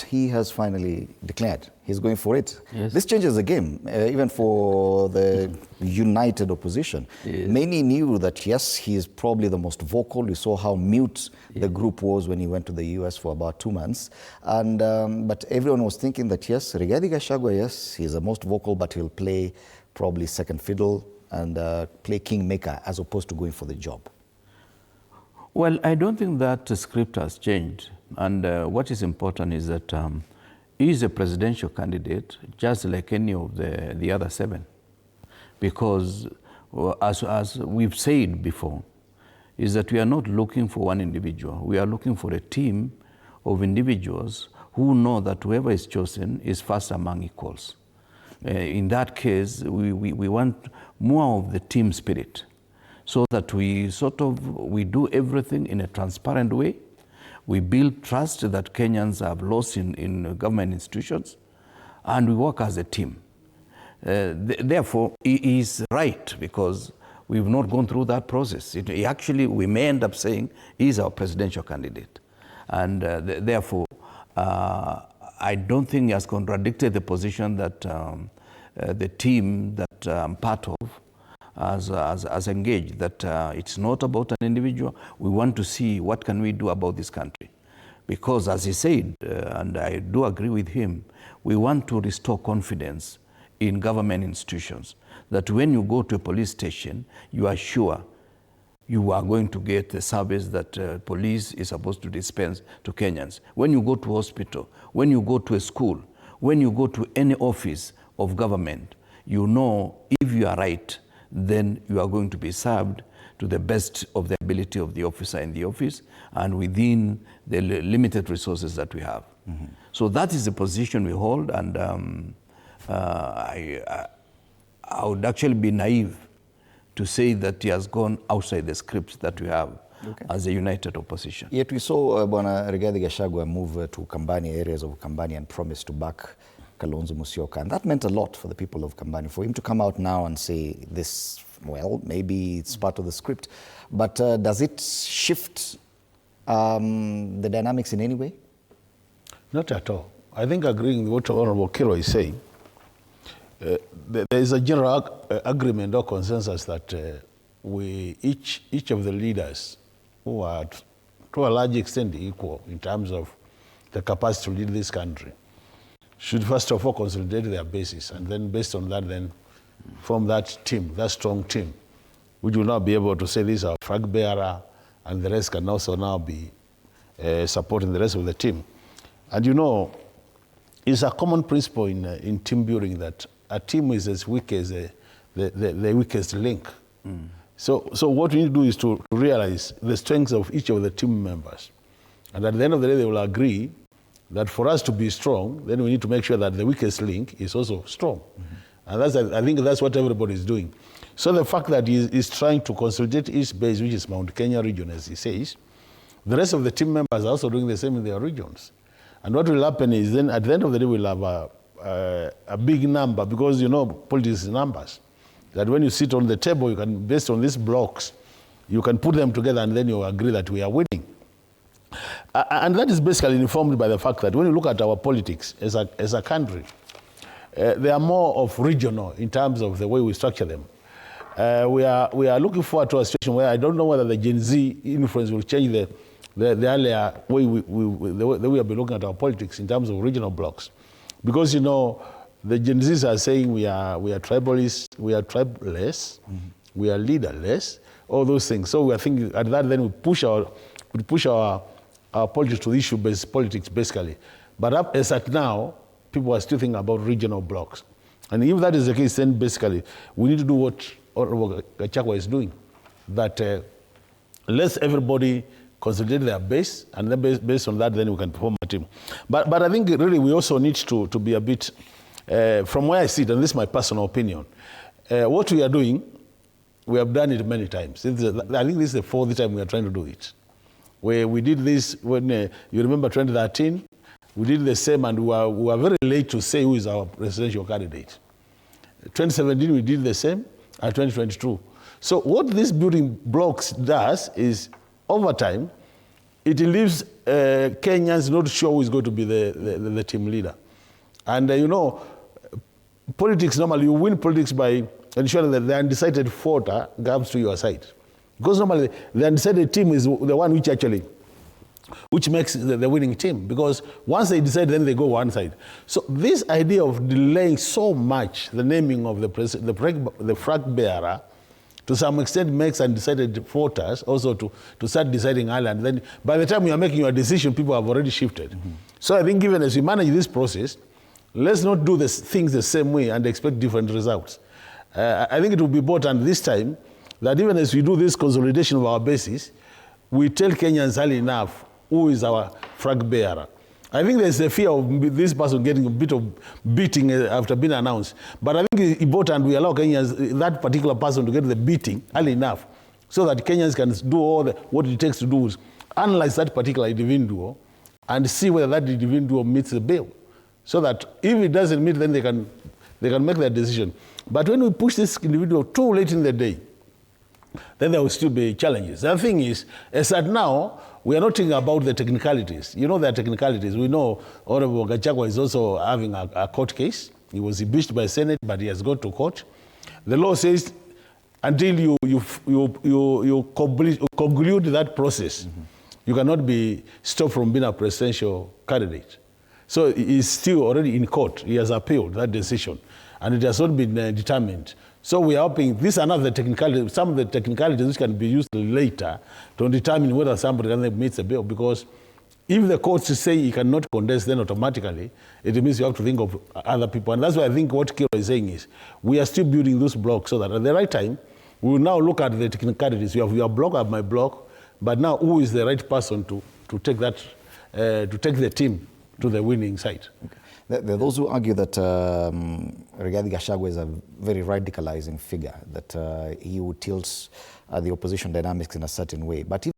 but he has finally declared he's going for it. Yes. This changes the game, even for the united opposition. Yes. Many knew that, yes, he is probably the most vocal. We saw how mute the group was when he went to the US for about 2 months. And but everyone was thinking that, yes, Rigathi Gachagua, yes, he's the most vocal, but he'll play probably second fiddle and play kingmaker as opposed to going for the job. Well, I don't think that script has changed. And what is important is that he is a presidential candidate, just like any of the other 7. Because as we've said before, is that we are not looking for one individual. We are looking for a team of individuals who know that whoever is chosen is first among equals. In that case, we want more of the team spirit, so that we do everything in a transparent way. We build trust that Kenyans have lost in government institutions, and we work as a team. Therefore, he is right, because we've not gone through that process. We may end up saying he's our presidential candidate. And therefore, I don't think he has contradicted the position that the team that I'm part of has engaged, that it's not about an individual. We want to see what can we do about this country. Because as he said, and I do agree with him, we want to restore confidence in government institutions, that when you go to a police station, you are sure you are going to get the service that police is supposed to dispense to Kenyans. When you go to hospital, when you go to a school, when you go to any office of government, you know if you are right, then you are going to be served to the best of the ability of the officer in the office and within the limited resources that we have. Mm-hmm. So that is the position we hold, and I would actually be naive to say that he has gone outside the script that we have as a united opposition. Yet we saw Bwana Rigathi Gachagua move to Kambani, areas of Kambani, and promise to back Kalonzo Musyoka. And that meant a lot for the people of Kambani. For him to come out now and say this, well, maybe it's part of the script, but does it shift the dynamics in any way? Not at all. I think, agreeing with what Honorable Kirwa is saying, there is a general agreement or consensus that each of the leaders who are to a large extent equal in terms of the capacity to lead this country should first of all consolidate their basis, and then based on that, then form that team, that strong team, which will now be able to say this is our flag bearer, and the rest can also now be supporting the rest of the team. And you know, it's a common principle in team building that a team is as weak as the weakest link. Mm. So what we need to do is to realize the strengths of each of the team members. And at the end of the day, they will agree that for us to be strong, then we need to make sure that the weakest link is also strong. Mm-hmm. And I think that's what everybody is doing. So the fact that he is trying to consolidate his base, which is Mount Kenya region, as he says, the rest of the team members are also doing the same in their regions. And what will happen is then at the end of the day, we'll have a big number, because you know politics is numbers. That when you sit on the table, you can, based on these blocks, you can put them together and then you agree that we are winning. And that is basically informed by the fact that when you look at our politics as a country, they are more of regional in terms of the way we structure them. We are looking forward to a situation where I don't know whether the Gen Z influence will change the earlier way the way we have been looking at our politics in terms of regional blocks. Because, you know, the Gen Zs are saying we are tribalists, we are tribeless, mm-hmm. we are leaderless, all those things. So we are thinking at that, then we push our politics to issue-based politics, basically. But as at now, people are still thinking about regional blocks. And if that is the case, then basically we need to do what Gachagua is doing. That let everybody consolidate their base, and then based on that, then we can form a team. But I think really we also need to be a bit, from where I sit, and this is my personal opinion, what we are doing, we have done it many times. I think this is the 4th time we are trying to do it. Where we did this when, you remember 2013, we did the same, and we were very late to say who is our presidential candidate. 2017, we did the same, and 2022. So what this building blocks does is, over time, it leaves Kenyans not sure who is going to be the team leader. And you know, politics, normally you win politics by ensuring that the undecided voter comes to your side. Because normally the undecided team is the one which makes the winning team. Because once they decide, then they go one side. So this idea of delaying so much the naming of the flag bearer, to some extent makes undecided voters also to start deciding early. And then by the time you are making your decision, people have already shifted. Mm-hmm. So I think even as we manage this process, let's not do things the same way and expect different results. I think it will be important this time that even as we do this consolidation of our bases, we tell Kenyans early enough who is our flag bearer. I think there's a fear of this person getting a bit of beating after being announced. But I think it's important we allow Kenyans, that particular person, to get the beating early enough so that Kenyans can do all what it takes to do is analyze that particular individual and see whether that individual meets the bill. So that if it doesn't meet, then they can make their decision. But when we push this individual too late in the day, then there will still be challenges. The other thing is that now we are not talking about the technicalities. You know, there are technicalities. We know Honorable Gachagua is also having a court case. He was impeached by Senate, but he has gone to court. The law says until you conclude that process, mm-hmm. you cannot be stopped from being a presidential candidate. So he's still already in court. He has appealed that decision, and it has not been determined. So we are hoping these are not the technicalities, some of the technicalities which can be used later to determine whether somebody meets the bill. Because if the courts say he cannot contest, then automatically it means you have to think of other people. And that's why I think what Kirwa is saying is we are still building those blocks so that at the right time, we will now look at the technicalities. You have your block, I have my block, but now who is the right person to take the team to the winning side? Okay. There are those who argue that Rigathi Gachagua is a very radicalizing figure, that he tilts the opposition dynamics in a certain way. But if